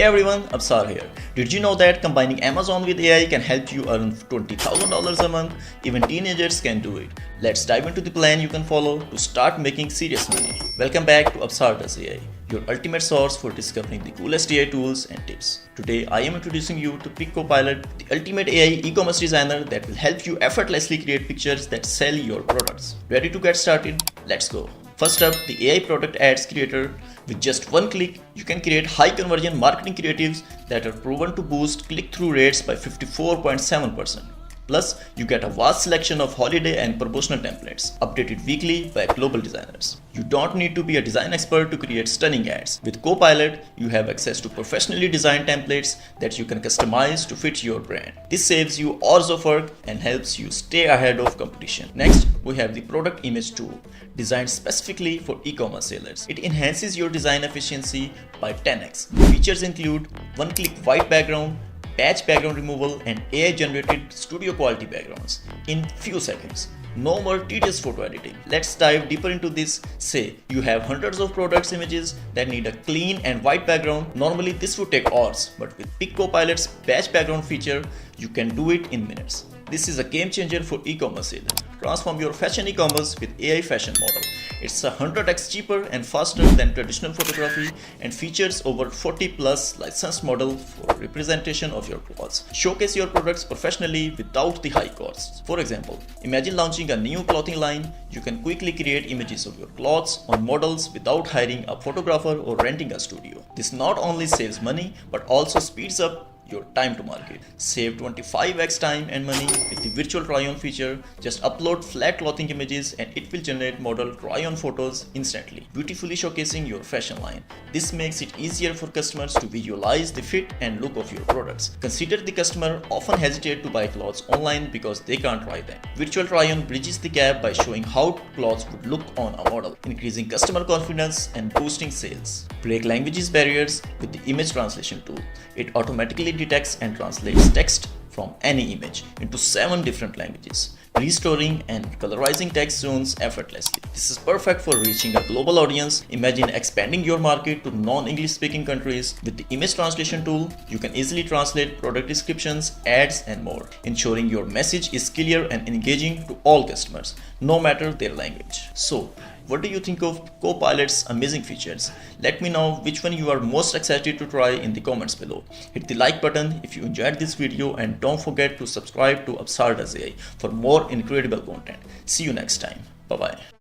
Hey everyone, Absaar here. Did you know that combining Amazon with AI can help you earn $20,000 a month? Even teenagers can do it. Let's dive into the plan you can follow to start making serious money. Welcome back to Absaar.ai, your ultimate source for discovering the coolest AI tools and tips. Today I am introducing you to Copilot, the ultimate AI e-commerce designer that will help you effortlessly create pictures that sell your products. Ready to get started? Let's go. First up, the AI product ads creator. With just one click, you can create high conversion marketing creatives that are proven to boost click-through rates by 54.7%. Plus, you get a vast selection of holiday and promotional templates, updated weekly by global designers. You don't need to be a design expert to create stunning ads. With Copilot, you have access to professionally designed templates that you can customize to fit your brand. This saves you hours of work and helps you stay ahead of competition. Next, we have the product image tool, designed specifically for e-commerce sellers. It enhances your design efficiency by 10x. Features include one-click white background, patch background removal, and AI-generated studio quality backgrounds in few seconds. No more tedious photo editing. Let's dive deeper into this. Say you have hundreds of products images that need a clean and white background. Normally this would take hours, but with Copilot's patch background feature, you can do it in minutes. This is a game changer for e-commerce sellers. Transform your fashion e-commerce with AI fashion model. It's 100x cheaper and faster than traditional photography and features over 40 plus licensed models for representation of your clothes. Showcase your products professionally without the high costs. For example, imagine launching a new clothing line. You can quickly create images of your clothes on models without hiring a photographer or renting a studio. This not only saves money but also speeds up your time to market. Save 25x time and money with the virtual try-on feature. Just upload flat clothing images and it will generate model try-on photos instantly, beautifully showcasing your fashion line. This makes it easier for customers to visualize the fit and look of your products. Consider the customer often hesitate to buy clothes online because they can't try them. Virtual try-on bridges the gap by showing how clothes would look on a model, increasing customer confidence and boosting sales. Break languages barriers with the image translation tool. It automatically detects and translates text from any image into 7 different languages, restoring and colorizing text zones effortlessly. This is perfect for reaching a global audience. Imagine expanding your market to non-English speaking countries. With the image translation tool, you can easily translate product descriptions, ads, and more, ensuring your message is clear and engaging to all customers, no matter their language. So, what do you think of Copilot's amazing features? Let me know which one you are most excited to try in the comments below. Hit the like button if you enjoyed this video and don't forget to subscribe to Absaar.ai for more incredible content. See you next time. Bye bye.